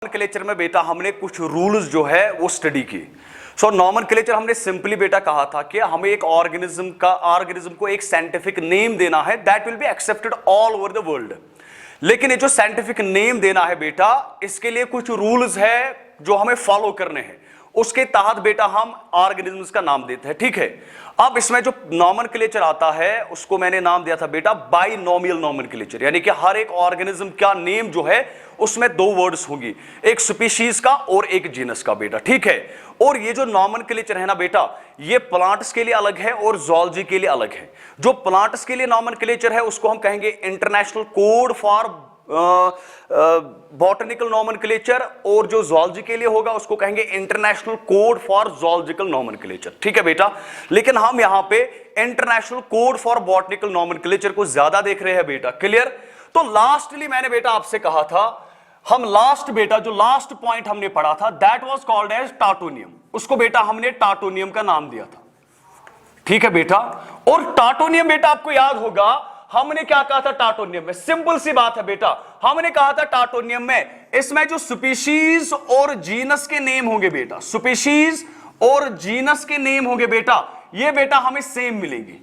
Nomenclature में बेटा हमने कुछ रूल्स जो है वो स्टडी किए। सो नॉमेनक्लेचर हमने सिंपली बेटा कहा था कि हमें एक ऑर्गेनिज्म को एक साइंटिफिक नेम देना है that will be accepted all over the world. लेकिन ये जो साइंटिफिक नेम देना है बेटा, इसके लिए कुछ रूल्स है जो हमें फॉलो करने हैं, उसके तहत बेटा हम ऑर्गेनिजम्स का नाम देते हैं। ठीक है, अब इसमें जो नॉमेनक्लेचर आता है उसको मैंने नाम दिया था बेटा बाइनोमियल नॉमेनक्लेचर, यानी कि हर एक ऑर्गेनिज्म का नेम जो है उसमें दो वर्ड्स होंगी, एक स्पीशीज का और एक जीनस का बेटा। ठीक है, और ये जो नॉमेनक्लेचर है ना बेटा, ये प्लांट्स के लिए अलग है और ज़ूलॉजी के लिए अलग है। जो प्लांट्स के लिए नॉमेनक्लेचर है उसको हम कहेंगे international code for botanical nomenclature, और जो ज़ूलॉजी के लिए होगा उसको कहेंगे international code for zoological nomenclature. ठीक है बेटा, लेकिन हम यहां पे international code for botanical nomenclature को ज्यादा देख रहे हैं बेटा। क्लियर? तो लास्टली मैंने बेटा आपसे कहा था, हम जो लास्ट पॉइंट हमने पढ़ा था दैट वाज कॉल्ड एज टाटोनियम, उसको बेटा हमने टाटोनियम का नाम दिया था। ठीक है बेटा, और टाटोनियम बेटा आपको याद होगा हमने क्या कहा था टाटोनियम में, सिंपल सी बात है बेटा, हमने कहा था टाटोनियम में इसमें जो स्पीशीज और जीनस के नेम होंगे बेटा, स्पीशीज और जीनस के नेम होंगे बेटा, ये बेटा हमें सेम मिलेंगे,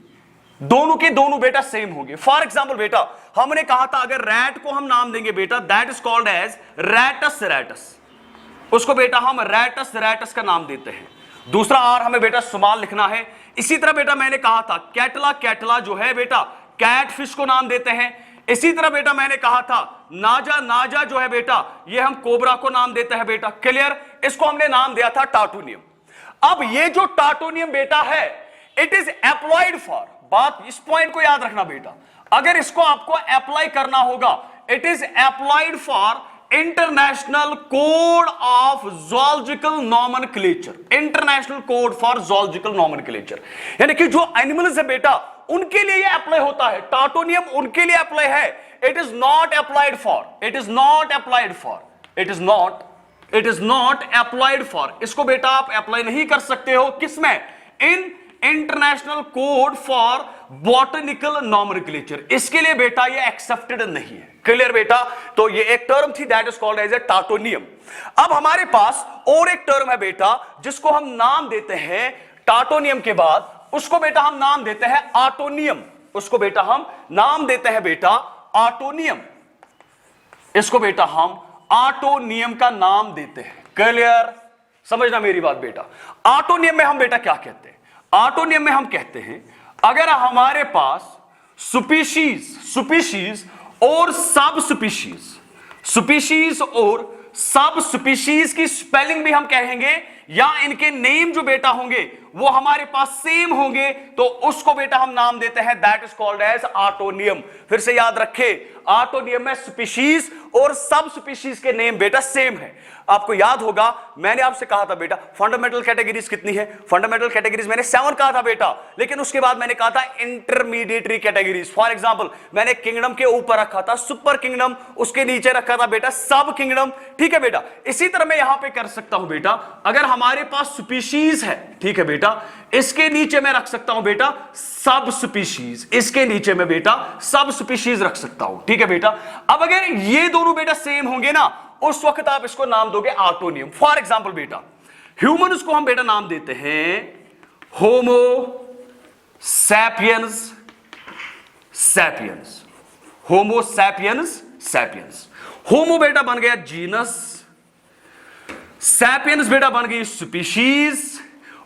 दोनों के दोनों बेटा सेम होंगे। फॉर एग्जाम्पल बेटा हमने कहा था अगर रैट को हम नाम देंगे बेटा that is called as rattus rattus, उसको बेटा हम रैटस रैटस का नाम देते हैं। दूसरा आर हमें बेटा स्मॉल लिखना है। इसी तरह बेटा मैंने कहा था कैटला कैटला जो है बेटा कैट फिश को नाम देते हैं। इसी तरह बेटा मैंने कहा था नाजा नाजा जो है बेटा ये हम कोबरा को नाम देते हैं बेटा। क्लियर? इसको हमने नाम दिया था टाटोनियम। अब ये जो टाटोनियम बेटा है इट इज एप्लॉयड फॉर, बात इस पॉइंट को याद रखना बेटा, अगर इसको आपको अप्लाई करना होगा it is applied for international code of zoological nomenclature, international code for zoological nomenclature, यानी कि जो एनिमल्स है बेटा उनके लिए ये अप्लाई होता है, टाटोनियम उनके लिए अप्लाई है। It is not applied for, इसको बेटा आप अप्लाई नहीं कर सकते हो किसमें, in international code for botanical nomenclature, इसके लिए बेटा ये एक्सेप्टेड नहीं है। क्लियर बेटा? तो ये एक टर्म थी that is called as a tautonym. अब हमारे पास और एक टर्म है बेटा जिसको हम नाम देते हैं टाटोनियम के बाद, उसको बेटा हम नाम देते हैं आटोनियम, उसको बेटा हम नाम देते हैं बेटा आटोनियम, इसको बेटा हम आटोनियम का नाम देते हैं। क्लियर? समझना मेरी बात बेटा। आटोनियम में हम बेटा क्या कहते हैं, आटोनियम में हम कहते हैं अगर हमारे पास स्पीशीज और सब स्पीशीज की स्पेलिंग भी हम कहेंगे या इनके नेम जो बेटा होंगे वो हमारे पास सेम होंगे तो उसको बेटा हम नाम देते हैं दैट इज कॉल्ड एज आटोनियम। फिर से याद रखे, आटोनियम में स्पीशीज और सब स्पीशीज के नेम बेटा सेम है। आपको याद होगा मैंने आपसे कहा था बेटा फंडामेंटल कैटेगरीज कितनी है, फंडामेंटल कैटेगरीज मैंने 7 कहा था बेटा, लेकिन उसके बाद मैंने कहा था इंटरमीडिएटरी कैटेगरीज। फॉर एग्जांपल मैंने किंगडम के ऊपर रखा था सुपर किंगडम, उसके नीचे रखा था बेटा सब किंगडम। ठीक है बेटा, इसी तरह मैं यहां पे कर सकता हूं बेटा, अगर हमारे पास स्पीशीज है, ठीक है बेटा, इसके नीचे मैं रख सकता हूं बेटा सब स्पीशीज, इसके नीचे मैं बेटा सब स्पीशीज रख सकता हूं। ठीक है बेटा, अब अगर ये दोनों बेटा सेम होंगे ना उस वक्त आप इसको नाम दोगे आटोनियम। फॉर एग्जांपल बेटा ह्यूमन्स को हम बेटा नाम देते हैं Homo sapiens sapiens, Homo sapiens sapiens. होमो बेटा बन गया जीनस, सैपियंस बेटा बन गई स्पीशीज,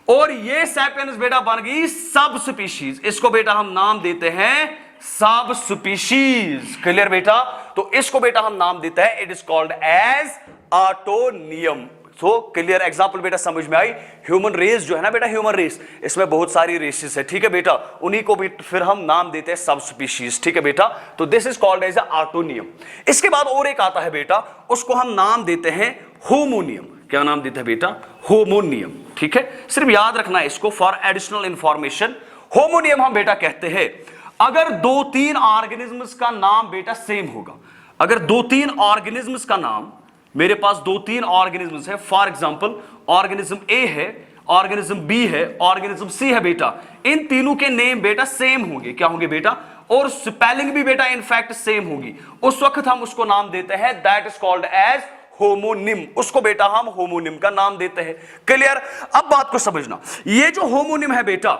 और ये सैपियंस बेटा बन गई सब स्पीशीज, इसको बेटा हम नाम देते हैं सब स्पीशीज। क्लियर बेटा? तो इसको बेटा हम नाम देते हैं it is called as autonym. So clear? Example बेटा समझ में आई? ह्यूमन रेस जो है ना बेटा, ह्यूमन रेस, इसमें बहुत सारी रेसेस है। ठीक है बेटा, उन्हीं को भी फिर हम नाम देते हैं सब स्पीशीज। ठीक है बेटा, तो दिस इज कॉल्ड एज आटोनियम। इसके बाद और एक आता है बेटा, उसको हम नाम देते हैं होमोनियम। क्या नाम देते हैं बेटा? होमोनियम। ठीक है, सिर्फ याद रखना है इसको फॉर एडिशनल इंफॉर्मेशन। होमोनियम हम बेटा कहते हैं अगर 2-3 ऑर्गेनिजम्स का नाम बेटा सेम होगा, अगर 2-3 ऑर्गेनिजम्स का नाम, मेरे पास 2-3 ऑर्गेनिजम्स है, फॉर एग्जांपल ऑर्गेनिज्म ए है, ऑर्गेनिज्म बी है, ऑर्गेनिज्म सी है बेटा, इन तीनों के नेम बेटा सेम होंगे। क्या होंगे बेटा? और स्पेलिंग भी बेटा इनफैक्ट सेम होगी, उस वक्त हम उसको नाम देते हैं that is called as homonym, उसको बेटा हम होमोनिम का नाम देते हैं। क्लियर? अब बात को समझना, ये जो होमोनिम है बेटा,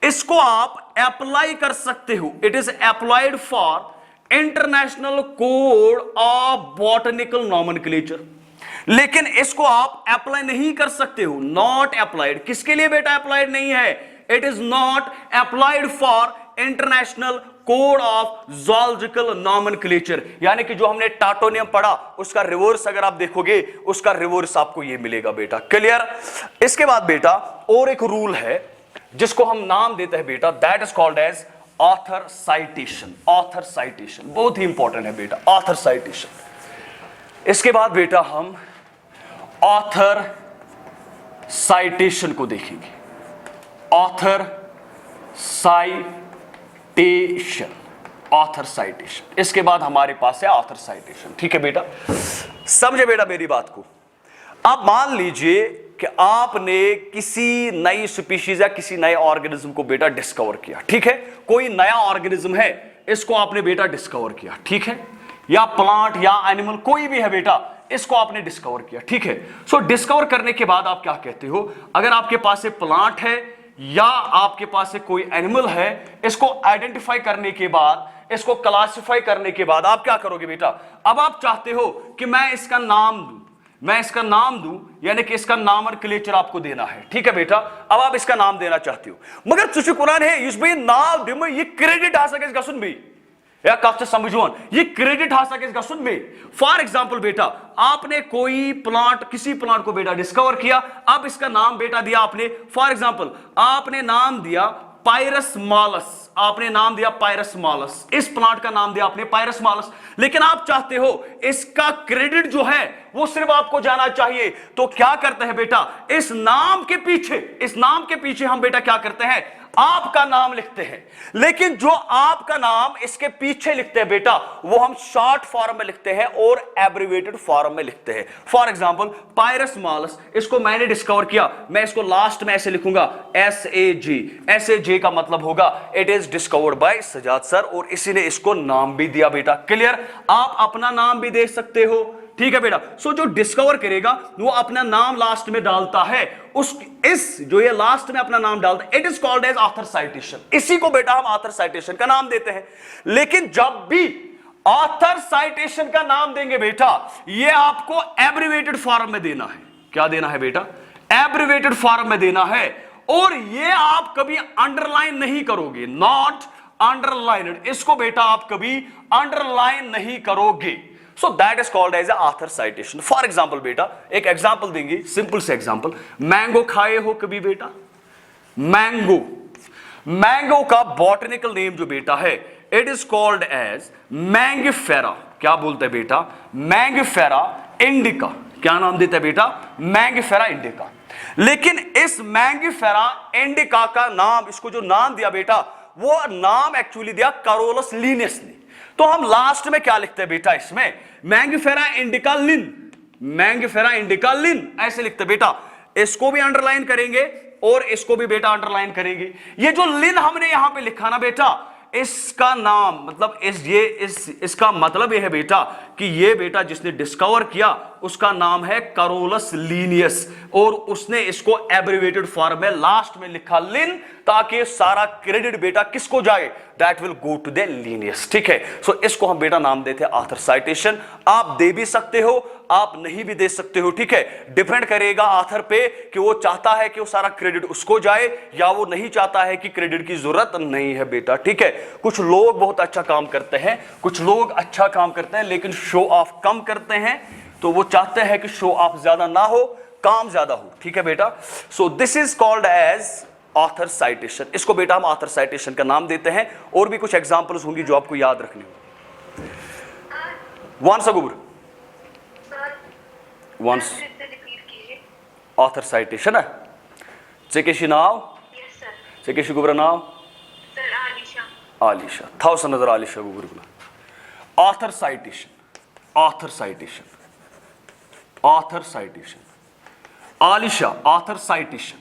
इसको आप अप्लाई कर सकते हो, it is applied for international code of botanical nomenclature. लेकिन इसको आप अप्लाई नहीं कर सकते हो, नॉट अप्लाइड। किसके लिए बेटा अप्लाइड नहीं है? It is not applied for international code of zoological nomenclature. यानी कि जो हमने टाटोनियम पढ़ा उसका रिवर्स अगर आप देखोगे, उसका रिवर्स आपको ये मिलेगा बेटा। क्लियर? इसके बाद बेटा और एक रूल है जिसको हम नाम देते हैं बेटा, that is called as author citation. Author citation बहुत ही इंपॉर्टेंट है बेटा, ऑथर साइटेशन। इसके बाद बेटा हम ऑथर साइटेशन को देखेंगे, ऑथर साइटेशन, ऑथर साइटेशन। इसके बाद हमारे पास है ऑथर साइटेशन। ठीक है बेटा, समझे बेटा मेरी बात को? अब मान लीजिए कि आपने किसी नई स्पीशीज या किसी नए ऑर्गेनिज्म को बेटा डिस्कवर किया। ठीक है, कोई नया ऑर्गेनिज्म है, इसको आपने बेटा डिस्कवर किया। ठीक है, या प्लांट या एनिमल कोई भी है बेटा, इसको आपने डिस्कवर किया। ठीक है, सो डिस्कवर करने के बाद आप क्या कहते हो? अगर आपके पास एक प्लांट है या आपके पास एक कोई एनिमल है, इसको आइडेंटिफाई करने के बाद, इसको क्लासिफाई करने के बाद आप क्या करोगे बेटा? अब आप चाहते हो कि मैं इसका नाम दूं, मैं इसका नाम दूं, यानी कि इसका नॉमेनक्लेचर आपको देना है। ठीक है बेटा, अब आप इसका नाम देना चाहते हो, मगर तुझे कुरान है इस भाई नाम दिम ये क्रेडिट आ सके इसका सुन भी या कब समझोन ये क्रेडिट आ सके इसका सुन में। फॉर एग्जांपल बेटा, आपने कोई प्लांट, किसी प्लांट को बेटा डिस्कवर किया, अब इसका नाम बेटा दिया आपने, फॉर एग्जांपल आपने नाम दिया पायरस मालस, आपने नाम दिया पायरस मालस, इस प्लांट का नाम दिया आपने पायरस मालस। लेकिन आप चाहते हो इसका क्रेडिट जो है वो सिर्फ आपको जाना चाहिए, तो क्या करते हैं बेटा? इस नाम के पीछे, इस नाम के पीछे हम बेटा क्या करते हैं? आपका नाम लिखते हैं। लेकिन जो आपका नाम इसके पीछे लिखते हैं बेटा, वो हम शॉर्ट फॉर्म में लिखते हैं और एब्रिवेटेड फॉर्म में लिखते हैं। फॉर एग्जांपल पायरस मालस, इसको मैंने डिस्कवर किया, मैं इसको लास्ट में ऐसे लिखूंगा SAG। SAG का मतलब होगा it is discovered by Sajjad sir, और इसी ने इसको नाम भी दिया बेटा। क्लियर? आप अपना नाम भी दे सकते हो। ठीक है बेटा, सो जो डिस्कवर करेगा वो अपना नाम लास्ट में डालता है, उस इस जो ये लास्ट में अपना नाम डालता है, it is called as author citation. इसी को बेटा हम ऑथर साइटेशन का नाम देते हैं। लेकिन जब भी ऑथर साइटेशन का नाम देंगे बेटा, ये आपको एब्रिवेटेड फॉर्म में देना है। क्या देना है बेटा? एब्रिवेटेड फॉर्म में देना है, और ये आप कभी अंडरलाइन नहीं करोगे, नॉट अंडरलाइन्ड। इसको बेटा आप कभी अंडरलाइन नहीं करोगे। So that is called as a author citation. For example बेटा, एक एग्जाम्पल देंगे, सिंपल से एग्जाम्पल। मैंगो खाए हो कभी बेटा? मैंगो, मैंगो का बॉटनिकल नेम जो बेटा है, it is called as mangifera. क्या बोलते हैं बेटा? Mangifera indica. क्या नाम देता है बेटा? Mangifera indica. लेकिन इस मैंगिफेरा इंडिका का नाम, इसको जो नाम दिया बेटा, वो नाम एक्चुअली दिया कैरोलस लिनियस ने। तो हम लास्ट में क्या लिखते हैं बेटा? इसमें मैंगिफेरा इंडिका लिन, मैंगिफेरा इंडिका लिन ऐसे लिखते हैं बेटा। इसको भी अंडरलाइन करेंगे और इसको भी बेटा अंडरलाइन करेंगे। ये जो लिन हमने यहां पे लिखा ना बेटा, इसका नाम मतलब इसका मतलब यह है बेटा कि ये बेटा जिसने डिस्कवर किया उसका नाम है कैरोलस लिनियस, और उसने इसको एब्रिवेटेड फॉर्म में लास्ट में लिखा लिन, ताकि सारा क्रेडिट बेटा किसको जाए? That will go to the Linnaeus. ठीक है, सो इसको हम बेटा नाम देते हैं ऑथर साइटेशन। आप दे भी सकते हो, आप नहीं भी दे सकते हो। ठीक है, डिपेंड करेगा ऑथर पे कि वो चाहता है कि वो सारा क्रेडिट उसको जाए या वो नहीं चाहता है कि क्रेडिट की जरूरत नहीं है बेटा। ठीक है, कुछ लोग बहुत अच्छा काम करते हैं, कुछ लोग अच्छा काम करते हैं लेकिन शो ऑफ कम करते हैं, तो वो चाहते हैं कि शो ऑफ ज्यादा ना हो, काम ज्यादा हो। ठीक है बेटा, so this is called as author citation. इसको बेटा हम ऑथर साइटेशन का नाम देते हैं। और भी कुछ एग्जांपल्स होंगी जो आपको याद रखनी हो। वंस अगुबर वंस ऑथर साइटेशन है। चेकेशी नाव, चेकेशी गुबरा नाव आलिशा था नजर आलिशा गुबर गुला। Author citation, author citation, author citation, Alisha author citation.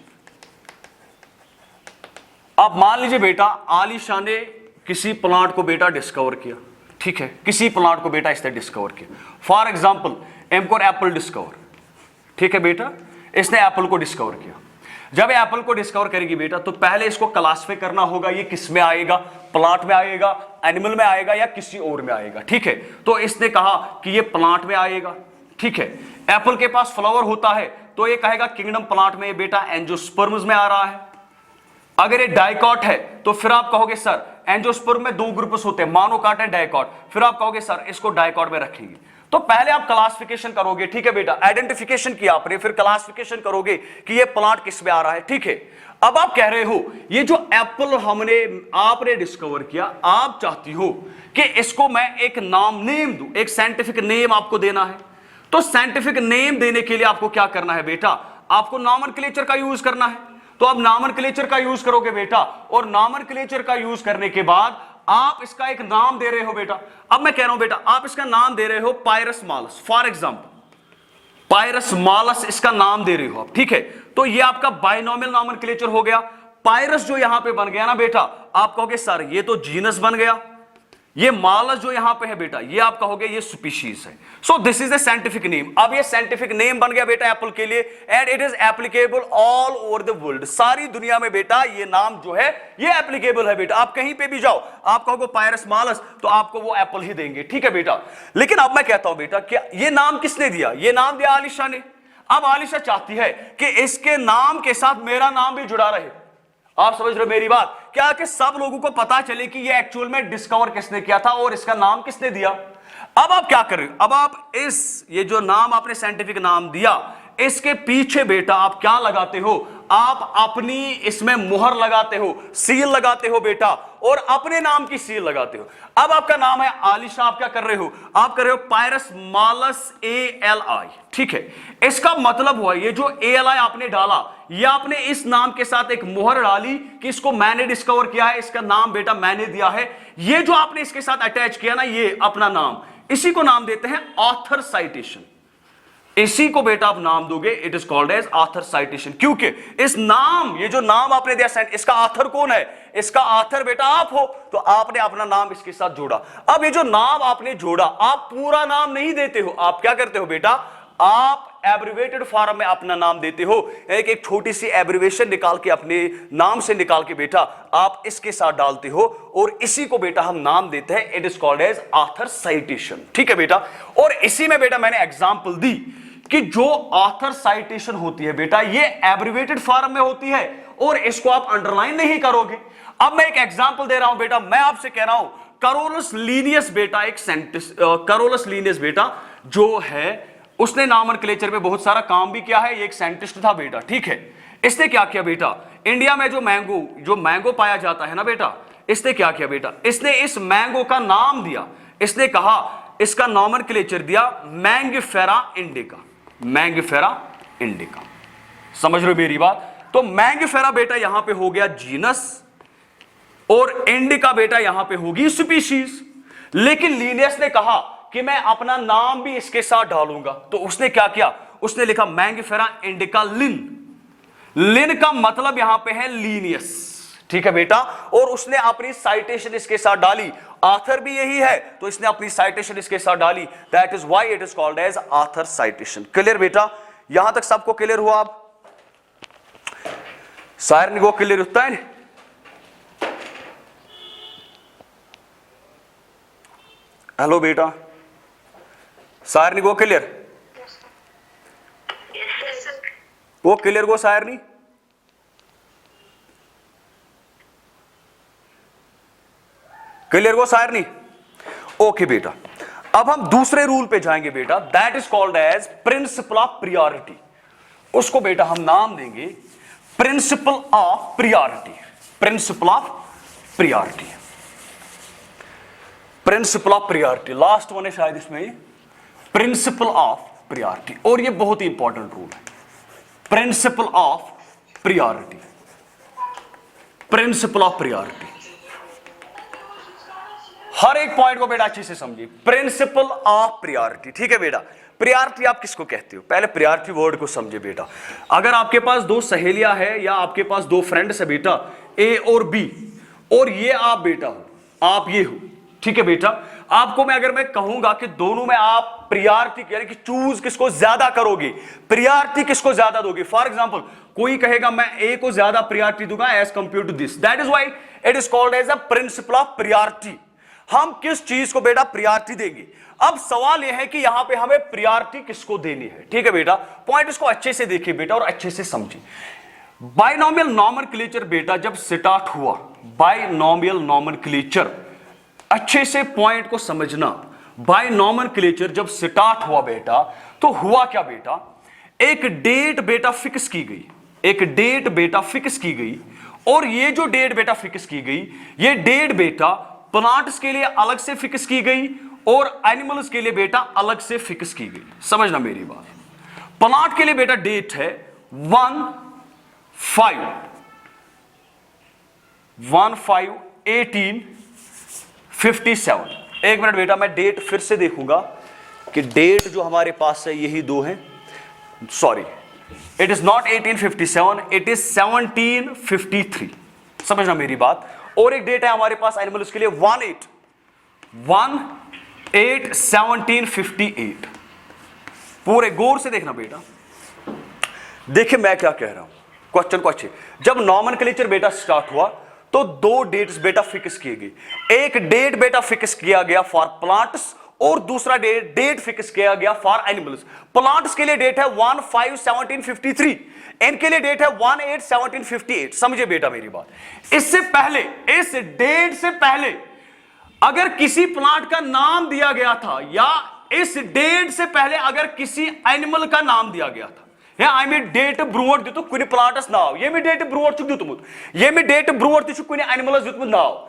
अब मान लीजिए बेटा आलिशा ने किसी प्लांट को बेटा डिस्कवर किया। ठीक है, किसी प्लांट को बेटा इसने डिस्कवर किया। For example Amcor Apple discover, ठीक है बेटा, इसने एप्पल को डिस्कवर किया। जब एप्पल को डिस्कवर करेगी बेटा तो पहले इसको क्लासिफाई करना होगा, ये किस में आएगा, प्लांट में आएगा, एनिमल में आएगा या किसी और में आएगा, ठीक है। तो इसने कहा कि ये प्लांट में आएगा, ठीक है। एप्पल के पास फ्लावर होता है तो ये कहेगा किंगडम प्लांट में, बेटा एंजियोस्पर्म्स में आ रहा है। अगर ये डाइकॉट है तो फिर आप कहोगे सर एंजियोस्पर्म में दो ग्रुप्स होते हैं, मोनोकॉट एंड डाइकॉट, फिर आप कहोगे सर इसको डाइकॉट में रखेंगे। तो पहले आप क्लासिफिकेशन करोगे, ठीक है बेटा, आइडेंटिफिकेशन किया आपने, फिर क्लासिफिकेशन करोगे कि ये प्लांट किस में आ रहा है, ठीक है। अब आप कह रहे हो ये जो एप्पल आपने डिस्कवर किया, आप चाहती हो कि इसको मैं एक नाम नेम दूं, एक साइंटिफिक नेम आपको देना है। तो साइंटिफिक नेम देने के लिए आपको क्या करना है बेटा, आपको नॉमेनक्लेचर का यूज करना है। तो अब नॉमेनक्लेचर का यूज करोगे बेटा, और नॉमेनक्लेचर का यूज करने के बाद आप इसका एक नाम दे रहे हो बेटा। अब मैं कह रहा हूं बेटा आप इसका नाम दे रहे हो पायरस मालस, फॉर एग्जांपल पायरस मालस इसका नाम दे रहे हो आप, ठीक है। तो ये आपका बाइनोमियल नॉमेनक्लेचर हो गया। पायरस जो यहां पे बन गया ना बेटा, आप कहोगे सर ये तो जीनस बन गया, ये मालस जो यहां पे है बेटा ये आप कहोगे ये स्पीशीज है। सो this is the scientific name. अब ये साइंटिफिक नेम बन गया बेटा एप्पल के लिए, and it is applicable all over the world. सारी दुनिया में बेटा ये नाम जो है ये एप्लीकेबल है बेटा। आप कहीं पे भी जाओ, आप कहोगे पायरस मालस तो आपको वो एप्पल ही देंगे, ठीक है बेटा। लेकिन अब मैं कहता हूं बेटा कि ये नाम किसने दिया, ये नाम दिया आलिशा ने। अब आलिशा चाहती है कि इसके नाम के साथ मेरा नाम भी जुड़ा रहे। आप समझ रहे हो मेरी बात, क्या कि सब लोगों को पता चले कि ये एक्चुअल में डिस्कवर किसने किया था और इसका नाम किसने दिया। अब आप क्या कर रहे हो, अब आप ये जो नाम आपने साइंटिफिक नाम दिया, इसके पीछे बेटा आप क्या लगाते हो, आप अपनी इसमें मुहर लगाते हो, सील लगाते हो बेटा, और अपने नाम की सील लगाते हो। अब आपका नाम है आलिशा, आप क्या कर रहे हो, आप कर रहे हो पायरस मालस ALI, ठीक है। इसका मतलब हुआ ये जो ALI आपने डाला, ये आपने इस नाम के साथ एक मुहर डाली कि इसको मैंने डिस्कवर किया है, इसका नाम बेटा मैंने दिया है। ये जो आपने इसके साथ अटैच किया ना, ये अपना नाम, इसी को नाम देते हैं ऑथर साइटेशन। इसी को बेटा आप नाम दोगे, it is called as author citation, क्योंकि इस नाम, ये जो नाम आपने दिया, इसका ऑथर कौन है, इसका ऑथर बेटा आप हो, तो आपने अपना नाम इसके साथ जोड़ा। अब ये जो नाम आपने जोड़ा, आप पूरा नाम नहीं देते हो, आप क्या करते हो बेटा, आप एब्रिवेटेड फॉर्म में अपना नाम देते हो, एक छोटी सी एब्रिवेशन निकाल के अपने नाम से निकाल के बेटा आप इसके साथ डालते हो, और इसी को बेटा हम नाम देते हैं, it is called as author citation, ठीक है बेटा। और इसी में बेटा मैंने एग्जांपल दी कि जो ऑथर साइटेशन होती है बेटा ये एब्रिवेटेड फॉर्म में होती है, और इसको आप अंडरलाइन नहीं करोगे। अब मैं एक एग्जांपल दे रहा हूं बेटा, मैं आपसे कह रहा हूं कैरोलस लीनियस बेटा, एक साइंटिस्ट कैरोलस लीनियस बेटा जो है उसने नॉमेनक्लेचर पे बहुत सारा काम भी किया है, ये एक साइंटिस्ट था बेटा, ठीक है। इसने क्या किया बेटा, इंडिया में जो मैंगो पाया जाता है ना बेटा, इसने क्या किया बेटा, इसने इस मैंगो का नाम दिया, इसने कहा इसका नॉमेनक्लेचर दिया मैंगिफेरा इंडिका, मैंगिफेरा इंडिका। समझ रहे हो मेरी बात, तो मैंगिफेरा बेटा यहां पे हो गया जीनस, और इंडिका बेटा यहां पे होगी स्पीशीज। लेकिन लीनियस ने कहा कि मैं अपना नाम भी इसके साथ डालूंगा, तो उसने क्या किया, उसने लिखा मैंगिफेरा इंडिका लिन। लिन का मतलब यहां पे है लीनियस, ठीक है बेटा, और उसने अपनी साइटेशन इसके साथ डाली, ऑथर भी यही है तो इसने अपनी साइटेशन इसके साथ डाली, that is why it is called as author citation. Clear बेटा, यहां तक सबको क्लियर हुआ। आप सारे को क्लियर होता है, हेलो बेटा, सारनी को क्लियर, वो क्लियर को सारनी, क्लियर को सारनी, ओके बेटा। अब हम दूसरे रूल पे जाएंगे बेटा, that is called as principle of priority. उसको बेटा हम नाम देंगे principle of priority, principle of priority, principle of priority, last one है शायद इसमें, प्रिंसिपल ऑफ प्रियोरिटी। और ये बहुत ही इंपॉर्टेंट रूल है, principle of priority, principle of priority. हर एक पॉइंट को बेटा अच्छे से समझिए, प्रिंसिपल ऑफ प्रियोरिटी, ठीक है बेटा। प्रियोरिटी आप किसको कहते हो, पहले प्रियोरिटी वर्ड को समझे बेटा। अगर आपके पास दो सहेलियां हैं या आपके पास दो फ्रेंड्स है बेटा, ए और बी, और ये आप बेटा हो, आप ये हो, ठीक है बेटा। आपको मैं अगर मैं कहूंगा कि दोनों में आप प्रियॉरिटी यानी कि चूज किसको ज्यादा करोगे, प्रियॉरिटी किसको ज्यादा दोगे, फॉर एग्जांपल कोई कहेगा मैं ए को ज्यादा प्रियॉरिटी दूंगा as compare to this, that is why it is called as a principle of priority. हम किस चीज को बेटा प्रियॉरिटी देंगे। अब सवाल यह है कि यहां पे हमें प्रियॉरिटी किसको देनी है। ठीक है बेटा, पॉइंट इसको अच्छे से देखिए बेटा और अच्छे से समझिए। बाइनोमियल नॉमेनक्लेचर बेटा जब स्टार्ट हुआ, बाइनोमियल नॉमेनक्लेचर, अच्छे से पॉइंट को समझना, बाइनोमेनक्लेचर जब स्टार्ट हुआ बेटा तो हुआ क्या बेटा, एक डेट बेटा फिक्स की गई, एक डेट बेटा फिक्स की गई, और ये जो डेट बेटा फिक्स की गई, ये डेट बेटा प्लांट्स के लिए अलग से फिक्स की गई और एनिमल्स के लिए बेटा अलग से फिक्स की गई। समझना मेरी बात। प्लांट के लिए बेटा डेट है 1/5/1857। एक मिनट बेटा मैं डेट फिर से देखूंगा कि डेट जो हमारे पास है यही दो हैं, sorry it is not 1857, it is 1753। समझना मेरी बात। और एक डेट है हमारे पास एनिमल्स के लिए 1/8/1758। पूरे गौर से देखना बेटा, देखिए मैं क्या कह रहा हूं, क्वेश्चन को अच्छे। जब नॉमेनक्लेचर बेटा स्टार्ट हुआ तो दो डेट्स बेटा फिक्स किए गए, एक डेट बेटा फिक्स किया गया फॉर प्लांट्स और दूसरा डेट फिक्स किया गया फॉर एनिमल्स। प्लांट्स के लिए डेट है 1/5/1753, इनके लिए डेट है 1/8/1758। समझे बेटा मेरी बात। इससे पहले, इस डेट से पहले अगर किसी प्लांट का नाम दिया गया था या इस डेट से पहले अगर किसी एनिमल का नाम दिया गया था, या आम्ही डेट ब्रोट दितो कुनी प्लांटस नाव, ये में डेट ब्रोट छु दितमुत, ये में डेट ब्रोट छु कुनी एनिमलस दितमुत नाव,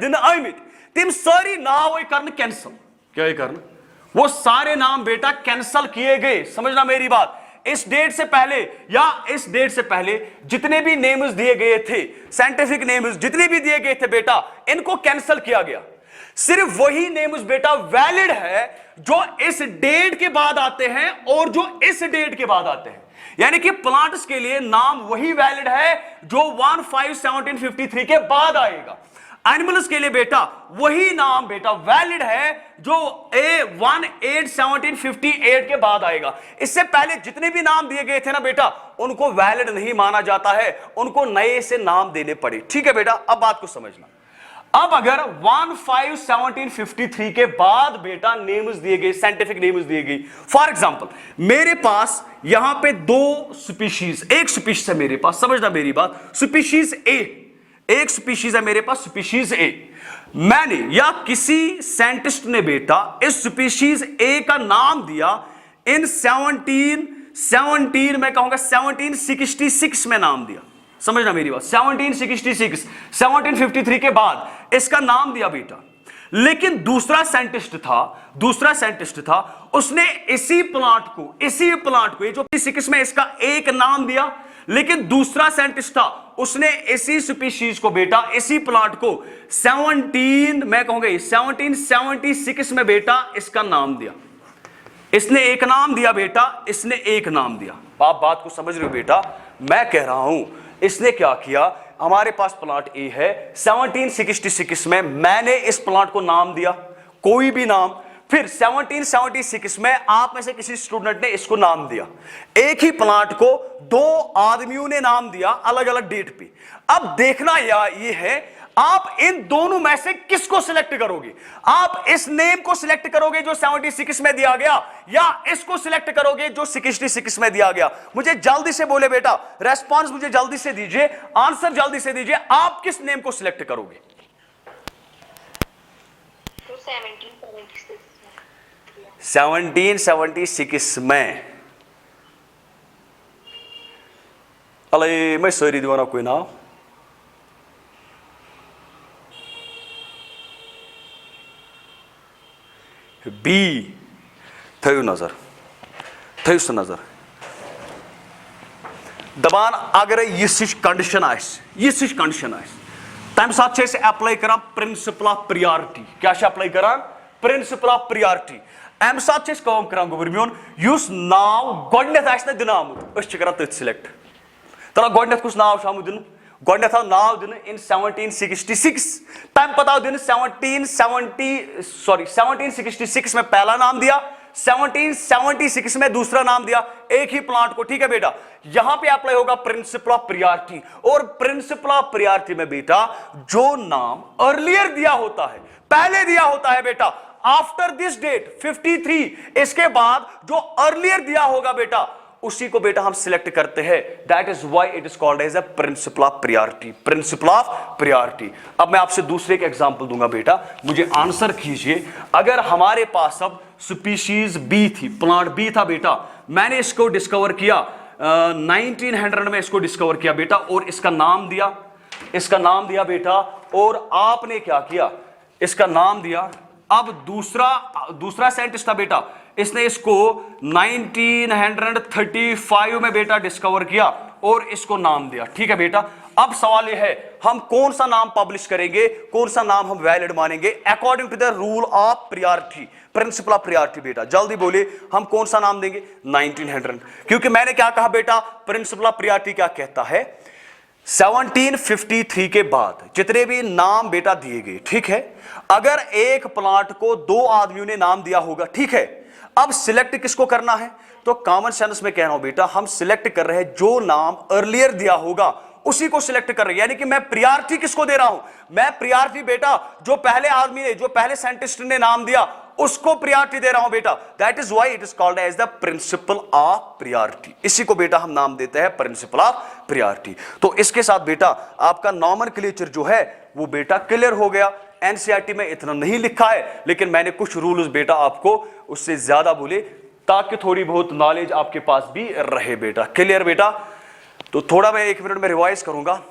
दिन आमित, तिम सारी नाव करन कैंसिल। क्या करना, वो सारे नाम बेटा कैंसिल किए गए। समझना मेरी बात। इस डेट से पहले या इस डेट से पहले जितने भी नेम्स दिए गए थे, साइंटिफिक नेम्स जितने भी दिए गए थे बेटा, इनको कैंसिल किया गया। सिर्फ वही नेम्स बेटा वैलिड है जो इस डेट के बाद आते हैं और जो इस डेट के बाद आते हैं। यानी कि प्लांट्स के लिए नाम वही वैलिड है जो 1/5/1753 के बाद आएगा। एनिमल्स के लिए बेटा वही नाम बेटा वैलिड है जो 1/8/1758 के बाद आएगा। इससे पहले जितने भी नाम दिए गए थे ना बेटा, उनको वैलिड नहीं माना जाता है, उनको नए से नाम देने पड़े। ठीक है बेटा, अब बात को समझना। अब अगर 1/5/1753 के बाद बेटा नेम्स दिए गए, साइंटिफिक नेम्स दिए गए, फॉर एग्जांपल मेरे पास यहां पे दो स्पीशीज, एक स्पीशीज है मेरे पास, समझना मेरी बात, स्पीशीज ए, एक स्पीशीज है मेरे पास, स्पीशीज ए। मैंने या किसी साइंटिस्ट ने बेटा इस स्पीशीज ए का नाम दिया इन 17 मैं कहूंगा 1766 में नाम दिया। समझना मेरी बात, 1766, 1753 के बाद इसका नाम दिया बेटा। लेकिन दूसरा साइंटिस्ट था, उसने इसी प्लांट को ये जो 6 में इसका एक नाम दिया, लेकिन दूसरा साइंटिस्ट था, उसने इसी स्पीशीज को बेटा, इसी प्लांट को 1776 में बेटा इसका नाम दिया। इसने एक नाम दिया बेटा, इसने एक नाम दिया। आप बात को समझ रहे हो बेटा? मैं कह रहा हूं इसने क्या किया, हमारे पास प्लांट ए है, 1766 में मैंने इस प्लांट को नाम दिया, कोई भी नाम। फिर 1776 में आप में से किसी स्टूडेंट ने इसको नाम दिया। एक ही प्लांट को दो आदमियों ने नाम दिया अलग अलग डेट पे। अब देखना ये है आप इन दोनों में से किसको सिलेक्ट करोगे। आप इस नेम को सिलेक्ट करोगे जो 76 में दिया गया, या इसको सिलेक्ट करोगे जो 66 में दिया गया। मुझे जल्दी से बोले बेटा, रेस्पॉन्स मुझे जल्दी से दीजिए, आंसर जल्दी से दीजिए, आप किस नेम को सिलेक्ट करोगे? 1776 में। अले मैं सॉरी दीवाना कोई नाम बी थयु नजर, थयु नजर दबान अगर यह कंडीशन तम साथ अप्लाई करान प्रिंसिपल ऑफ प्रियॉरिटी। क्या अप्लाई करान? Principle of priority. अम साथ करान गोबर मोन युस नाव गोडनेथ आसि ना दिन आमुत, अस करान तथ सिलेक्ट। तरा गोडनेथ कुछ नाव आमुत दिन, गोडनेथ नाव दिन इन 1766 टाइम पता दिन 1766 में पहला नाम दिया, 1776 में दूसरा नाम दिया, एक ही प्लांट को। ठीक है बेटा, यहां पे अप्लाई होगा प्रिंसिपल ऑफ प्रियॉरिटी, और प्रिंसिपल ऑफ प्रियॉरिटी में बेटा जो नाम अर्लियर दिया होता है, पहले दिया होता है बेटा, आफ्टर दिस डेट 53, इसके बाद जो अर्लियर दिया होगा बेटा उसी को बेटा हम सिलेक्ट करते हैं। That is why it is called as a principle of priority, principle of priority. अब मैं आपसे दूसरे का एग्जांपल दूंगा बेटा, मुझे आंसर कीजिए। अगर हमारे पास अब स्पीशीज बी थी, प्लांट बी था बेटा, मैंने इसको डिस्कवर किया 1900 में, इसको डिस्कवर किया बेटा, और इसका नाम दिया बेटा, और आपने क्या किया, इसका नाम दिया। अब दूसरा साइंटिस्ट था बेटा, इसने इसको 1935 में बेटा डिस्कवर किया और इसको नाम दिया। ठीक है बेटा, अब सवाल यह है हम कौन सा नाम पब्लिश करेंगे, कौन सा नाम हम वैलिड मानेंगे according to the rule of priority, principle of priority. बेटा जल्दी बोलिए, हम कौन सा नाम देंगे? 1900, क्योंकि मैंने क्या कहा बेटा, प्रिंसिपल ऑफ प्रियॉरिटी क्या कहता है, 1753 के बाद जितने भी नाम बेटा दिए गए, ठीक है, अगर एक प्लांट को 2 आदमियों ने नाम दिया होगा, ठीक है, अब सिलेक्ट किसको करना है? तो कॉमन सेंस में कह रहा हूं बेटा, हम सिलेक्ट कर रहे हैं जो नाम अर्लियर दिया होगा उसी को सिलेक्ट कर रहे हैं, यानी कि मैं प्रियॉरिटी किसको दे रहा हूं? मैं प्रियॉरिटी बेटा जो पहले आदमी ने, जो पहले साइंटिस्ट ने नाम दिया उसको प्रियॉरिटी दे रहा हूं बेटा। That is why it is called as the principle of priority. इसी को बेटा हम नाम देते हैं प्रिंसिपल ऑफ प्रियॉरिटी। तो इसके साथ बेटा आपका नॉमेनक्लेचर जो है वो बेटा क्लियर हो गया। एनसीईआरटी में इतना नहीं लिखा है, लेकिन मैंने कुछ रूल्स बेटा आपको उससे ज्यादा बोले ताकि थोड़ी बहुत नॉलेज आपके पास भी रहे बेटा। क्लियर बेटा? तो थोड़ा मैं 1 मिनट में रिवाइज करूंगा।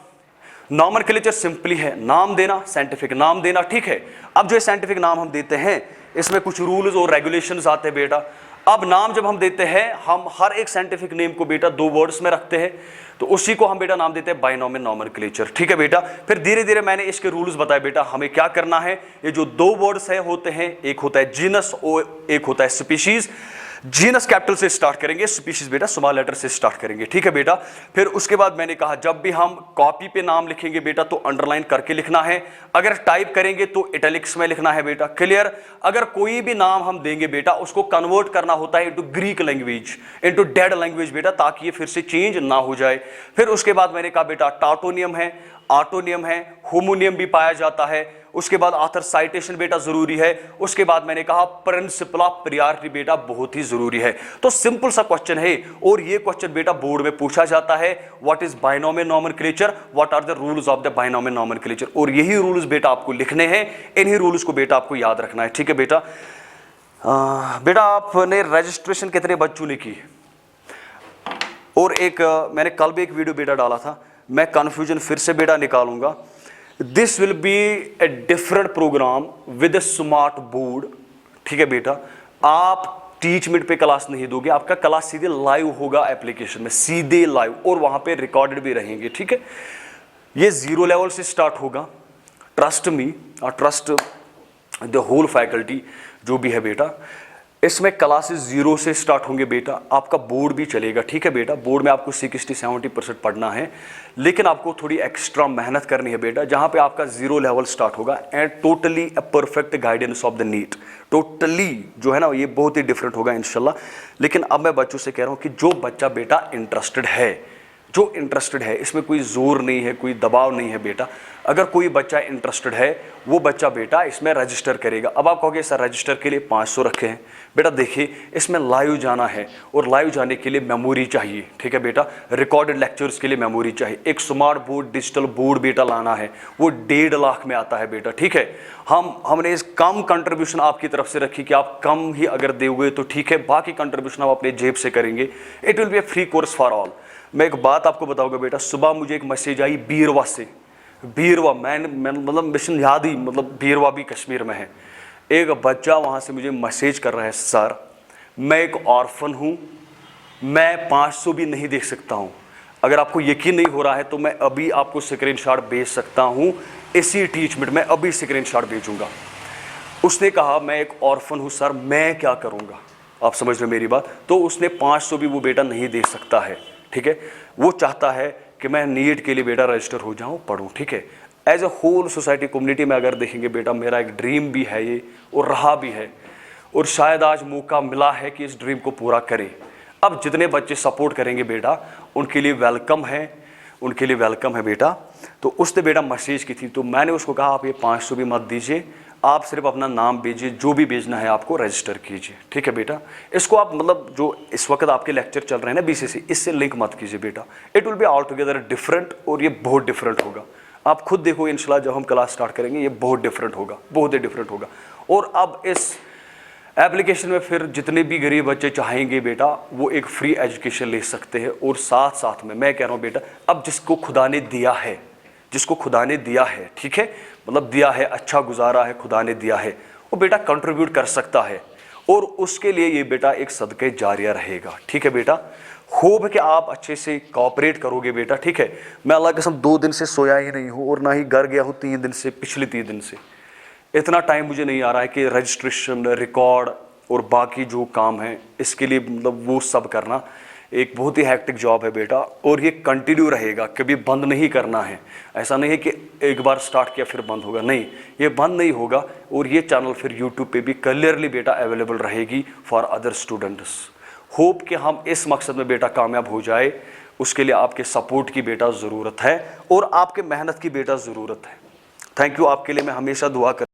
नॉमेनक्लेचर सिंपली है नाम देना, साइंटिफिक नाम देना, ठीक है। अब जो साइंटिफिक नाम हम देते हैं इसमें कुछ रूल्स और रेगुलेशंस आते हैं बेटा। अब नाम जब हम देते हैं, हम हर एक साइंटिफिक नेम को बेटा 2 वर्ड्स में रखते हैं, तो उसी को हम बेटा नाम देते हैं बाइनोमियल नॉमेनक्लेचर, ठीक है बेटा। फिर धीरे धीरे मैंने इसके रूल्स बताए बेटा, हमें क्या करना है। ये जो 2 वर्ड्स है होते हैं, एक होता है जीनस और एक होता है स्पीशीज। जीनस कैपिटल से स्टार्ट करेंगे, स्पीशीज बेटा स्मॉल लेटर से स्टार्ट करेंगे, ठीक है बेटा। फिर उसके बाद मैंने कहा जब भी हम कॉपी पे नाम लिखेंगे बेटा तो अंडरलाइन करके लिखना है, अगर टाइप करेंगे तो इटैलिक्स में लिखना है बेटा। क्लियर? अगर कोई भी नाम हम देंगे बेटा उसको कन्वर्ट करना होता है into Greek language, into dead language बेटा, ताकि ये फिर से चेंज ना हो जाए। फिर उसके बाद मैंने कहा बेटा टाटोनियम है, ऑटोनियम है, होमोनियम भी पाया जाता है। उसके बाद ऑथर साइटेशन बेटा जरूरी है। उसके बाद मैंने कहा प्रिंसिपल ऑफ प्रियॉरिटी बेटा बहुत ही जरूरी है। तो सिंपल सा क्वेश्चन है, और ये क्वेश्चन बेटा बोर्ड में पूछा जाता है, what is binomial nomenclature, what are the rules of the binomial nomenclature. और यही रूल्स बेटा आपको लिखने हैं, इन्हीं रूल्स को बेटा आपको याद रखना है, ठीक है बेटा। बेटा आपने रजिस्ट्रेशन कितने बच्चों ने की? और एक मैंने कल भी एक वीडियो बेटा डाला था, मैं कंफ्यूजन फिर से बेटा निकालूंगा। This will be a different program with a smart board, ठीक है बेटा। आप टीच मिनट पे क्लास नहीं दोगे, आपका क्लास सीधे लाइव होगा एप्लीकेशन में, सीधे लाइव, और वहां पे रिकॉर्डेड भी रहेंगे, ठीक है। ये 0 लेवल से स्टार्ट होगा, ट्रस्ट मी और ट्रस्ट द होल फैकल्टी जो भी है बेटा। इसमें क्लासेस 0 से स्टार्ट होंगे बेटा, आपका बोर्ड भी चलेगा, ठीक है बेटा। बोर्ड में आपको 60-70% पढ़ना है, लेकिन आपको थोड़ी एक्स्ट्रा मेहनत करनी है बेटा, जहां पे आपका 0 लेवल स्टार्ट होगा and totally a perfect guidance of the NEET. Totally जो है ना ये बहुत ही डिफरेंट होगा इंशाल्लाह। लेकिन अब मैं बच्चों से कह रहा हूं कि जो बच्चा बेटा इंटरेस्टेड है, जो इंटरेस्टेड है, इसमें कोई जोर नहीं है, कोई दबाव नहीं है बेटा। अगर कोई बच्चा इंटरेस्टेड है वो बच्चा बेटा इसमें रजिस्टर करेगा। अब आप कहोगे सर रजिस्टर के लिए 500 रखे हैं, बेटा देखिए इसमें लाइव जाना है और लाइव जाने के लिए मेमोरी चाहिए, ठीक है बेटा। रिकॉर्डेड लेक्चर्स के लिए मेमोरी चाहिए। एक स्मार्ट बोर्ड, डिजिटल बोर्ड बेटा लाना है, वो 1.5 लाख में आता है बेटा, ठीक है। हमने इस कम कंट्रीब्यूशन आपकी तरफ से रखी कि आप कम ही अगर दोगे तो ठीक है, बाकी कंट्रीब्यूशन आप अपने जेब से करेंगे। It will be A free course for all. मैं एक बात आपको बताऊंगा बेटा, सुबह मुझे एक मैसेज आई बीरवा से, बीरवा, मैं मतलब मिशन याद ही, मतलब बीरवा भी कश्मीर में है। एक बच्चा वहाँ से मुझे मैसेज कर रहा है, सर मैं एक ऑर्फन हूँ, मैं 500 भी नहीं देख सकता हूँ। अगर आपको यकीन नहीं हो रहा है तो मैं अभी आपको स्क्रीनशॉट भेज सकता हूँ, इसी टीचमेंट में अभी स्क्रीनशॉट भेजूंगा। उसने कहा मैं एक ऑर्फन हूँ सर, मैं क्या करूँगा, आप समझ रहे मेरी बात। तो उसने 500 भी वो बेटा नहीं दे सकता है, ठीक है। वो चाहता है कि मैं नीट के लिए बेटा रजिस्टर हो जाऊं, पढूं, ठीक है। As a whole society community में अगर देखेंगे बेटा, मेरा एक ड्रीम भी है ये और रहा भी है, और शायद आज मौका मिला है कि इस ड्रीम को पूरा करें। अब जितने बच्चे सपोर्ट करेंगे बेटा, उनके लिए वेलकम है, उनके लिए वेलकम है बेटा। तो उसने बेटा मैसेज की थी, तो मैंने उसको कहा आप ये 500 भी मत दीजिए, आप सिर्फ अपना नाम भेजिए, जो भी भेजना है आपको रजिस्टर कीजिए, ठीक है बेटा। इसको आप मतलब जो इस वक्त आपके लेक्चर चल रहे हैं ना बीसीसी, इससे लिंक मत कीजिए बेटा। It will be all together different, और ये बहुत डिफरेंट होगा। आप खुद देखो इंशाल्लाह जब हम क्लास स्टार्ट करेंगे, ये बहुत डिफरेंट होगा, बहुत ही डिफरेंट होगा। और अब इस एप्लीकेशन में फिर जितने भी गरीब बच्चे चाहेंगे बेटा, वो एक फ्री एजुकेशन ले सकते हैं। और साथ साथ में मैं कह रहा हूँ बेटा, अब जिसको खुदा ने दिया है, जिसको खुदा ने दिया है, ठीक है, मतलब दिया है, अच्छा गुजारा है, खुदा ने दिया है, वो बेटा कंट्रीब्यूट कर सकता है, और उसके लिए ये बेटा एक सदक़े जारिया रहेगा, ठीक है बेटा। होप है कि आप अच्छे से कोऑपरेट करोगे बेटा, ठीक है। मैं अल्लाह की कसम 2 दिन से सोया ही नहीं हूँ, और ना ही घर गया हूँ 3 दिन से, पिछले 3 दिन से। इतना टाइम मुझे नहीं आ रहा है कि रजिस्ट्रेशन, रिकॉर्ड और बाकी जो काम है इसके लिए मतलब वो सब करना एक बहुत ही हैक्टिक जॉब है बेटा, और ये कंटिन्यू रहेगा, कभी बंद नहीं करना है। ऐसा नहीं है कि एक बार स्टार्ट किया फिर बंद होगा, नहीं, ये बंद नहीं होगा। और ये चैनल फिर यूट्यूब पे भी क्लियरली बेटा अवेलेबल रहेगी फॉर अदर स्टूडेंट्स। होप कि हम इस मकसद में बेटा कामयाब हो जाए, उसके लिए आपके सपोर्ट की बेटा ज़रूरत है, और आपके मेहनत की बेटा ज़रूरत है। थैंक यू, आपके लिए मैं हमेशा दुआ कर